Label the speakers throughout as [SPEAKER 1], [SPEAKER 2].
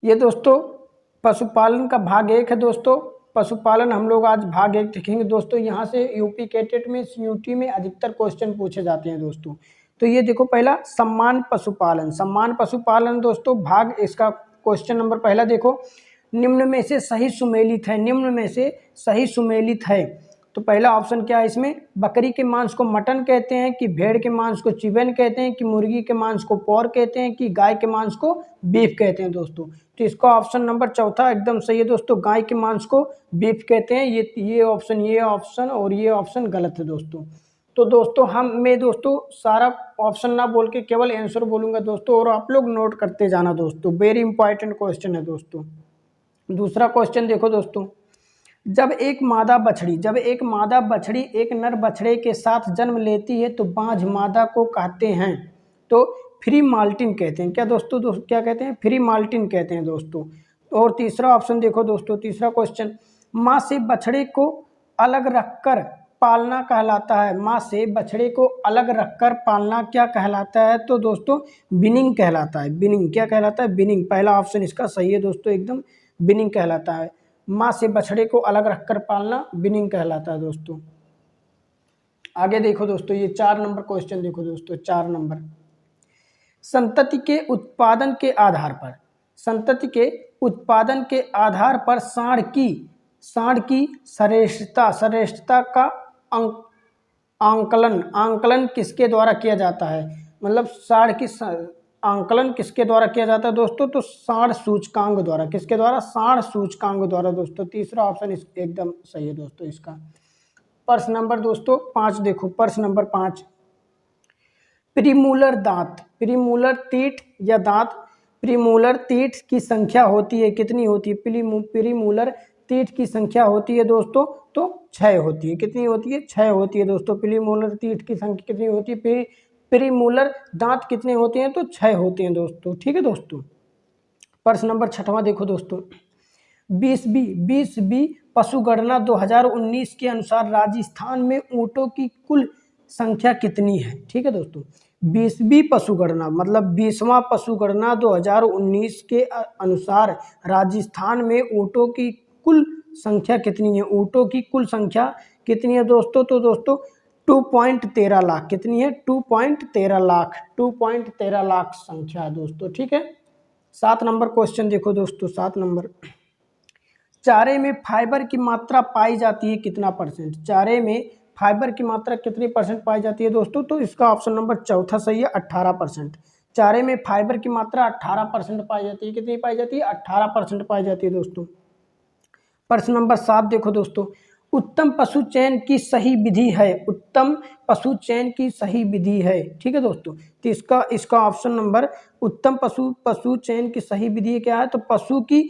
[SPEAKER 1] ये दोस्तों पशुपालन का भाग 1 है दोस्तों। पशुपालन हम लोग आज भाग 1 देखेंगे दोस्तों। यहाँ से यूपी कैटेट में, सीयूटी में अधिकतर क्वेश्चन पूछे जाते हैं दोस्तों। तो ये देखो, पहला सम्मान पशुपालन। सम्मान पशुपालन दोस्तों भाग, इसका क्वेश्चन नंबर पहला देखो, निम्न में से सही सुमेलित है। निम्न में से सही सुमेलित है, तो पहला ऑप्शन क्या है इसमें? बकरी के मांस को मटन कहते हैं, कि भेड़ के मांस को चिकन कहते हैं, कि मुर्गी के मांस को पोर्क कहते हैं, कि गाय के मांस को बीफ कहते हैं दोस्तों। तो इसका ऑप्शन नंबर चौथा एकदम सही है दोस्तों, गाय के मांस को बीफ कहते हैं। ये ऑप्शन और ये ऑप्शन गलत है दोस्तों। तो दोस्तों मैं दोस्तों सारा ऑप्शन ना बोल के केवल आंसर बोलूँगा दोस्तों, और आप लोग नोट करते जाना दोस्तों। वेरी इंपॉर्टेंट क्वेश्चन है दोस्तों। दूसरा क्वेश्चन देखो दोस्तों, जब एक मादा बछड़ी एक नर बछड़े के साथ जन्म लेती है तो बांझ मादा को कहते हैं, तो फ्री माल्टिन कहते हैं। क्या दोस्तों क्या कहते हैं? फ्री माल्टिन कहते हैं दोस्तों। और तीसरा ऑप्शन देखो दोस्तों, तीसरा क्वेश्चन, माँ से बछड़े को अलग रखकर पालना कहलाता है। माँ से बछड़े को अलग रखकर पालना क्या कहलाता है? तो दोस्तों बिनिंग कहलाता है। बिनिंग क्या कहलाता है? बिनिंग। पहला ऑप्शन इसका सही है दोस्तों, एकदम बिनिंग कहलाता है। माँ से बछड़े को अलग रखकर पालना बिनिंग कहलाता है दोस्तों। आगे देखो दोस्तों, ये 4 नंबर क्वेश्चन देखो दोस्तों, 4 नंबर, संतति के उत्पादन के आधार पर सांड की श्रेष्ठता का आंकलन किसके द्वारा किया जाता है? मतलब सांड की आंकलन किसके द्वारा किया जाता है दोस्तों? तो सांड सूचकांक द्वारा। किसके द्वारा? सांड सूचकांक द्वारा दोस्तों। तीसरा ऑप्शन एकदम सही है दोस्तों इसका। प्रश्न नंबर दोस्तों 5 देखो, प्रश्न नंबर 5, प्रीमूलर दांत, प्रीमूलर तीठ या दांत, प्रीमूलर तीठ की संख्या होती है, कितनी होती है? प्रीमूलर तीठ की संख्या होती है दोस्तों तो 6 होती है। कितनी होती है? 6 होती है दोस्तों। प्रीमूलर तीठ की संख्या कितनी होती है? प्रीमूलर दांत कितने होते हैं? तो 6 होते हैं दोस्तों। ठीक है दोस्तों। प्रश्न नंबर 6वां देखो दोस्तों, 20B पशुगणना 2019 के अनुसार राजस्थान में ऊँटों की कुल संख्या कितनी है? ठीक है दोस्तों। 20B पशुगणना मतलब 20वां पशुगणना 2019 के अनुसार राजस्थान में ऊँटों की कुल संख्या कितनी है? ऊँटों की कुल संख्या कितनी है दोस्तों? तो दोस्तों 2.13 लाख। कितनी है? 2.13 लाख। 2.13 लाख संख्या है दोस्तों। ठीक है। 7 नंबर क्वेश्चन देखो दोस्तों, 7 नंबर, चारे में फाइबर की मात्रा पाई जाती है कितना %? चारे में फाइबर की मात्रा कितनी % पाई जाती है दोस्तों? तो इसका ऑप्शन नंबर चौथा सही है, 18%। चारे में फाइबर की मात्रा 18% पाई जाती है। कितनी पाई जाती है? 18% पाई जाती है दोस्तों। प्रश्न नंबर 7 देखो दोस्तों, उत्तम पशु चयन की सही विधि है। उत्तम पशु चयन की सही विधि है। ठीक है दोस्तों। तो इसका ऑप्शन नंबर, उत्तम पशु चयन की सही विधि क्या है? तो पशु की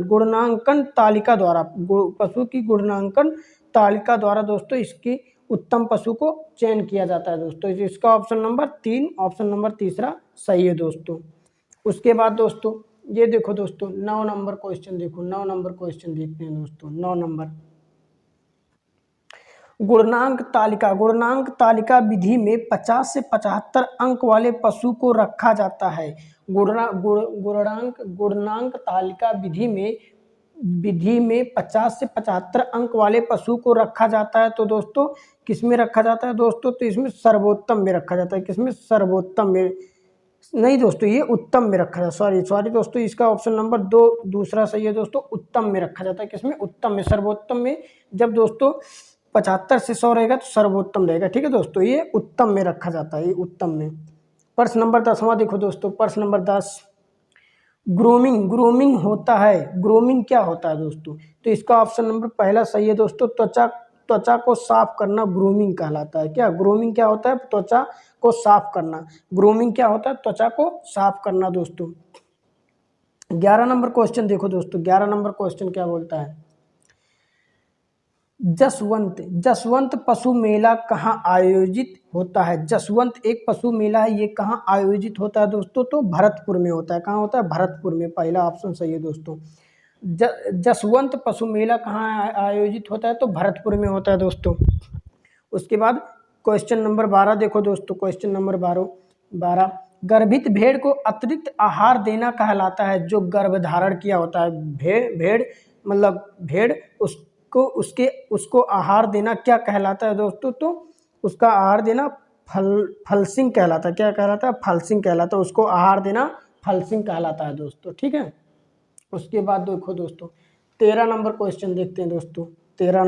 [SPEAKER 1] गुणांकन तालिका द्वारा, पशु की गुणांकन तालिका द्वारा दोस्तों इसकी उत्तम पशु को चयन किया जाता है दोस्तों। इसका ऑप्शन नंबर 3, ऑप्शन नंबर तीसरा सही है दोस्तों। उसके बाद दोस्तों ये देखो दोस्तों, 9 नंबर क्वेश्चन देखो, 9 नंबर क्वेश्चन देखते हैं दोस्तों। 9 नंबर, गुणनांक तालिका विधि में 50 से 75 अंक वाले पशु को रखा जाता है। गुणनांक तालिका विधि में 50 से 75 अंक वाले पशु को रखा जाता है। तो दोस्तों किस में रखा जाता है दोस्तों? तो इसमें सर्वोत्तम में रखा जाता है। किसमें? सर्वोत्तम में नहीं दोस्तों, ये उत्तम में रखा जाता है। सॉरी दोस्तों, इसका ऑप्शन नंबर 2 दूसरा सही है दोस्तों, उत्तम में रखा जाता है। किसमें? उत्तम में। सर्वोत्तम में जब दोस्तों 75 से 100 रहेगा तो सर्वोत्तम रहेगा। ठीक है दोस्तों, ये उत्तम में रखा जाता है, ये उत्तम में। प्रश्न नंबर 10वां देखो दोस्तों, प्रश्न नंबर 10, ग्रूमिंग होता है। ग्रूमिंग क्या होता है दोस्तों? तो इसका ऑप्शन नंबर पहला सही है दोस्तों, त्वचा को साफ करना ग्रूमिंग कहलाता है। क्या ग्रूमिंग क्या होता है? त्वचा को साफ करना। ग्रूमिंग क्या होता है? त्वचा को साफ करना दोस्तों। 11 नंबर क्वेश्चन देखो दोस्तों, 11 नंबर क्वेश्चन क्या बोलता है, जसवंत पशु मेला कहाँ आयोजित होता है? जसवंत एक पशु मेला है, ये कहाँ आयोजित होता है दोस्तों? तो भरतपुर में होता है। कहाँ होता है? भरतपुर में। पहला ऑप्शन सही है दोस्तों। जसवंत पशु मेला कहाँ आयोजित होता है? तो भरतपुर में होता है दोस्तों। उसके बाद क्वेश्चन नंबर 12 देखो दोस्तों, क्वेश्चन नंबर 12, गर्भित भेड़ को अतिरिक्त आहार देना कहलाता है। जो गर्भधारण किया होता है भेड़ मतलब भेड़, उसको आहार देना क्या कहलाता है दोस्तों? तो उसका आहार देना फलसिंग कहलाता है। क्या कहलाता है? फलसिंग कहलाता है। उसको आहार देना फलसिंग कहलाता है दोस्तों, ठीक है। उसके बाद देखो दोस्तों 13 नंबर क्वेश्चन देखते हैं दोस्तों। 13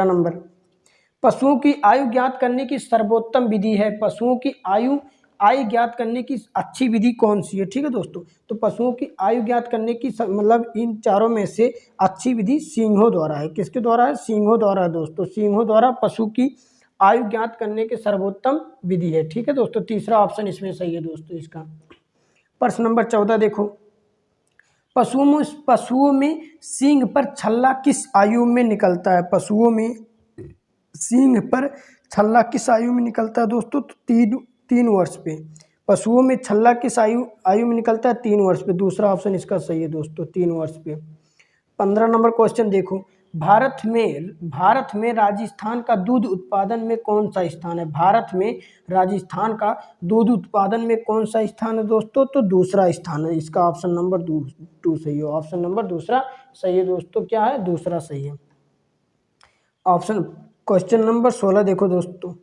[SPEAKER 1] नंबर पशुओं की आयु ज्ञात करने की सर्वोत्तम विधि है। पशुओं की आयु ज्ञात करने की अच्छी विधि कौन सी है? ठीक है दोस्तों, तो पशुओं की आयु ज्ञात करने की मतलब इन चारों में से अच्छी विधि सींगों द्वारा है। किसके द्वारा है? सींगों द्वारा है दोस्तों। सींगों द्वारा पशु की आयु ज्ञात करने की सर्वोत्तम विधि है, ठीक है दोस्तों। तीसरा ऑप्शन इसमें सही है दोस्तों इसका। प्रश्न नंबर 14 देखो, पशुओं में सींग पर छल्ला किस आयु में निकलता है? पशुओं में सींग पर छल्ला किस आयु में निकलता है दोस्तों? तो 3 वर्ष पे। पशुओं में छल्ला किस आयु में निकलता है? 3 वर्ष पे। दूसरा ऑप्शन इसका सही है दोस्तों, 3 वर्ष पे। 15 नंबर क्वेश्चन देखो, भारत में राजस्थान का दूध उत्पादन में कौन सा स्थान है? भारत में राजस्थान का दूध उत्पादन में कौन सा स्थान है दोस्तों? तो दूसरा स्थान है। इसका ऑप्शन नंबर 2 सही है। ऑप्शन नंबर दूसरा सही है दोस्तों। क्या है? दूसरा सही है ऑप्शन। क्वेश्चन नंबर 16 देखो दोस्तों,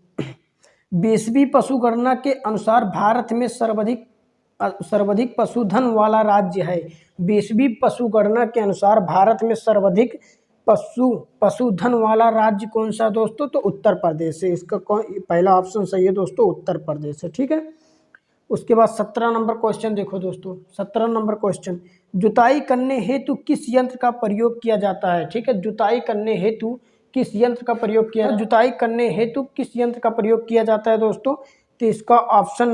[SPEAKER 1] 20वीं पशुगणना के अनुसार भारत में सर्वाधिक पशुधन वाला राज्य है। 20वीं पशुगणना के अनुसार भारत में सर्वाधिक पशुधन वाला राज्य कौन सा दोस्तों? तो उत्तर प्रदेश है। इसका पहला ऑप्शन सही है दोस्तों, उत्तर प्रदेश है, ठीक है। उसके बाद 17 नंबर क्वेश्चन देखो दोस्तों। 17 नंबर क्वेश्चन, जुताई करने हेतु किस यंत्र का प्रयोग किया जाता है? ठीक है, जुताई करने हेतु किस यंत्र का प्रयोग किया? जुताई करने हेतु किस यंत्र का प्रयोग किया जाता है दोस्तों? तो इसका ऑप्शन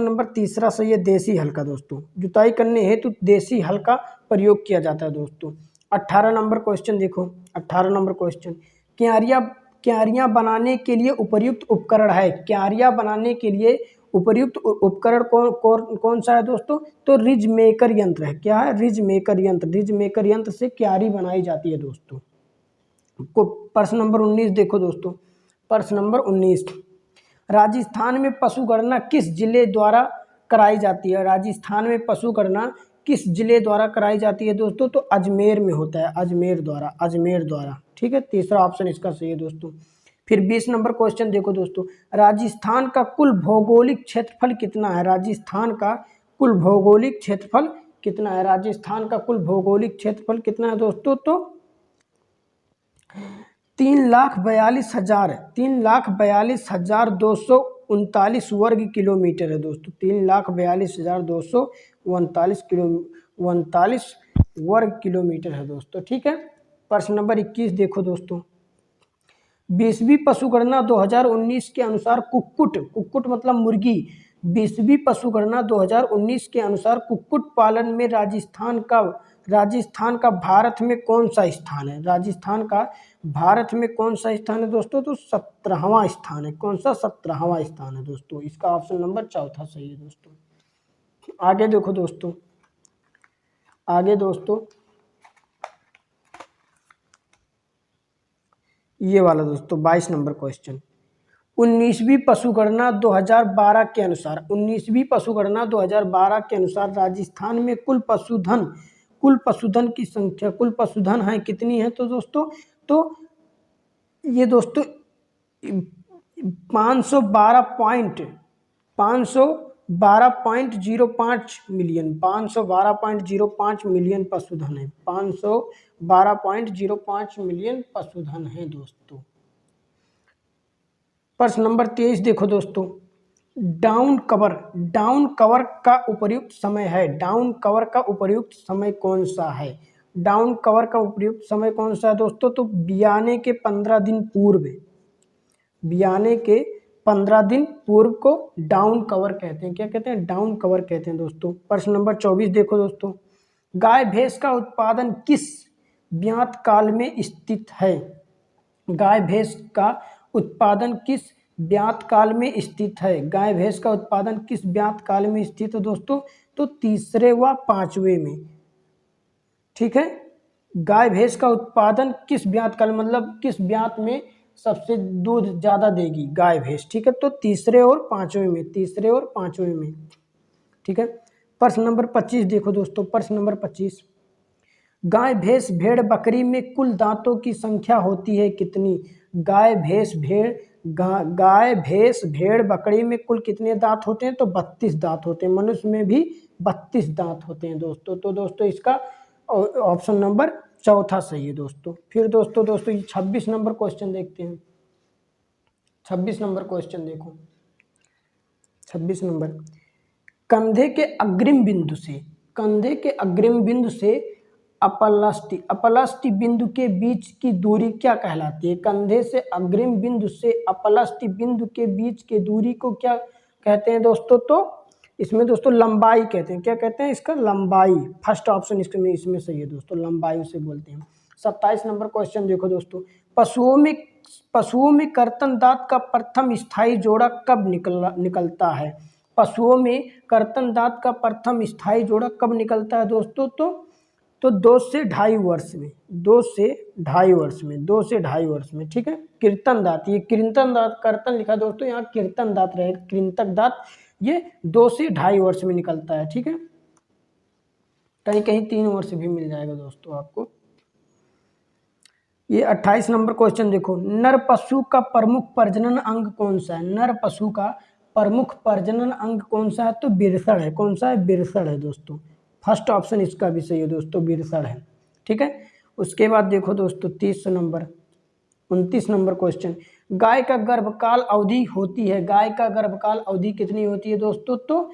[SPEAKER 1] नंबर तीसरा सही है, देसी हल का दोस्तों। जुताई करने हेतु देसी हल का प्रयोग किया जाता है दोस्तों। 18 नंबर क्वेश्चन देखो। 18 नंबर क्वेश्चन, क्यारियां बनाने के लिए उपयुक्त उपकरण है। क्यारियां बनाने के लिए उपयुक्त उपकरण कौन सा है दोस्तों? तो रिज मेकर यंत्र है। क्या है? रिज मेकर यंत्र। रिज मेकर यंत्र से क्यारी बनाई जाती है दोस्तों। प्रश्न नंबर 19 देखो दोस्तों। प्रश्न नंबर 19, राजस्थान में पशुगणना किस जिले द्वारा कराई जाती है? राजस्थान में पशुगणना किस जिले द्वारा कराई जाती है दोस्तों? तो अजमेर में होता है। अजमेर द्वारा, ठीक है। तीसरा ऑप्शन इसका सही है दोस्तों। फिर 20 नंबर क्वेश्चन देखो दोस्तों, राजस्थान का कुल भौगोलिक क्षेत्रफल कितना है? राजस्थान का कुल भौगोलिक क्षेत्रफल कितना है? राजस्थान का कुल भौगोलिक क्षेत्रफल कितना है दोस्तों? तो 3,42,239 वर्ग किलोमीटर है दोस्तों। 3,42,239 वर्ग किलोमीटर है दोस्तों, ठीक है। प्रश्न नंबर 21 देखो दोस्तों, 20वीं पशुगणना 2019 के अनुसार कुक्कुट मतलब मुर्गी। 20वीं पशुगणना 2019 के अनुसार कुक्कुट पालन में राजस्थान का भारत में कौन सा स्थान है? राजस्थान का भारत में कौन सा स्थान है दोस्तों? तो 17वां स्थान है। कौन सा? 17वां स्थान है दोस्तों। इसका ऑप्शन नंबर चौथा सही है दोस्तों। आगे देखो दोस्तों, ये वाला दोस्तों 22 नंबर क्वेश्चन, 19वीं पशुगणना 2012 के अनुसार 19वीं पशुगणना 2012 के अनुसार राजस्थान में कुल पशुधन की संख्या, कुल पशुधन है कितनी है तो दोस्तों? तो ये दोस्तों 512.05 मिलियन, 512.05 मिलियन पशुधन है। 512.05 मिलियन पशुधन है दोस्तों। प्रश्न नंबर 23 देखो दोस्तों, डाउन कवर का उपयुक्त समय है। डाउन कवर का उपयुक्त समय कौन सा है? डाउन कवर का उपयुक्त समय कौन सा है दोस्तों? तो बियाने के 15 दिन पूर्व को डाउन कवर कहते हैं। क्या कहते हैं? डाउन कवर कहते हैं दोस्तों। प्रश्न नंबर 24 देखो दोस्तों, गाय भैंस का उत्पादन किस ब्यात काल में स्थित है? गाय भैंस का उत्पादन किस ब्यात काल में स्थित है? गाय भैंस का उत्पादन किस ब्यात काल में स्थित है दोस्तों? तो 3रे व 5वें में, ठीक है। गाय भैंस का उत्पादन किस ब्यात काल मतलब किस ब्यात में सबसे दूध ज़्यादा देगी? गाय भैंस। ठीक है, तो तीसरे और पांचवें में, तीसरे और पांचवें में। ठीक है, प्रश्न नंबर 25 देखो दोस्तों, प्रश्न नंबर 25, गाय भैंस भेड़ बकरी में कुल दांतों की संख्या होती है कितनी? गाय भैंस भेड़ बकरी में कुल कितने दांत होते हैं? तो 32 दांत होते हैं। मनुष्य में भी 32 दांत होते हैं दोस्तों। तो दोस्तों इसका ऑप्शन नंबर चौथा सही है दोस्तों। फिर दोस्तों ये 26 नंबर क्वेश्चन देखते हैं। 26 नंबर क्वेश्चन देखो, 26 नंबर, कंधे के अग्रिम बिंदु से, कंधे के अग्रिम बिंदु से अपलष्टि बिंदु के बीच की दूरी क्या कहलाती है? कंधे से अग्रिम बिंदु से अपलष्टि बिंदु के बीच की दूरी को क्या कहते हैं दोस्तों? तो इसमें दोस्तों लंबाई कहते हैं। क्या कहते हैं? इसका लंबाई। फर्स्ट ऑप्शन इसमें सही है दोस्तों, लंबाई उसे बोलते हैं। 27 नंबर क्वेश्चन देखो दोस्तों, पशुओं में कर्तन दांत का प्रथम स्थायी जोड़ा कब निकलता है? पशुओं में कर्तन दांत का प्रथम स्थायी जोड़ा कब निकलता है दोस्तों? तो 2 से ढाई वर्ष में, 2 से ढाई वर्ष में, 2 से ढाई वर्ष में। ठीक है, कीर्तन दांत, ये कीर्तन दांत, कर्तन लिखा दोस्तों, यहाँ कीर्तन दांत रहेगा, कृंतक दांत, ये 2 से ढाई वर्ष में निकलता है। ठीक है, कहीं कहीं 3 वर्ष भी मिल जाएगा दोस्तों आपको। ये 28 नंबर क्वेश्चन देखो, नर पशु का प्रमुख प्रजनन अंग कौन सा है? नर पशु का प्रमुख प्रजनन अंग कौन सा है? तो विरसण है। कौन सा है? विरसण है दोस्तों। फर्स्ट ऑप्शन इसका भी सही है दोस्तों, विरसण है। ठीक है, उसके बाद देखो दोस्तों 29 नंबर क्वेश्चन, गाय का गर्भकाल अवधि होती है, गाय का गर्भकाल अवधि कितनी होती है दोस्तों? तो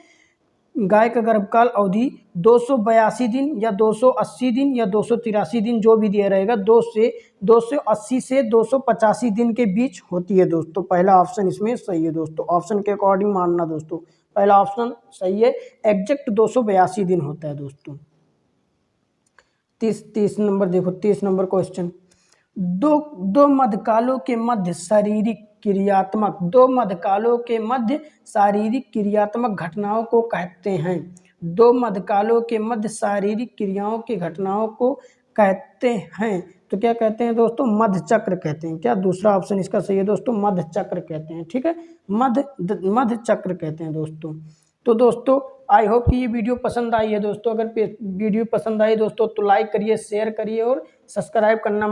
[SPEAKER 1] गाय का गर्भकाल अवधि 282 दिन या 280 दिन या 283 दिन, जो भी दिया रहेगा, 280 से 285 दिन के बीच होती है दोस्तों। पहला ऑप्शन इसमें सही है दोस्तों, ऑप्शन के अकॉर्डिंग मानना दोस्तों, पहला ऑप्शन सही है। एग्जैक्ट 282 दिन होता है दोस्तों। 30 नंबर देखो, 30 नंबर क्वेश्चन, दो मध्यकालों के मध्य शारीरिक क्रियात्मक, दो मध्यकालों के मध्य शारीरिक क्रियात्मक घटनाओं को कहते हैं। दो मध्यकालों के मध्य शारीरिक क्रियाओं की घटनाओं को कहते हैं। तो क्या कहते हैं दोस्तों? मध्य चक्र कहते हैं। क्या दूसरा ऑप्शन इसका सही है दोस्तों? मध्य चक्र कहते हैं। ठीक है, मध्य चक्र कहते हैं दोस्तों। तो दोस्तों आई होप कि ये वीडियो पसंद आई है दोस्तों। अगर वीडियो पसंद आई दोस्तों तो लाइक करिए, शेयर करिए और सब्सक्राइब करना मत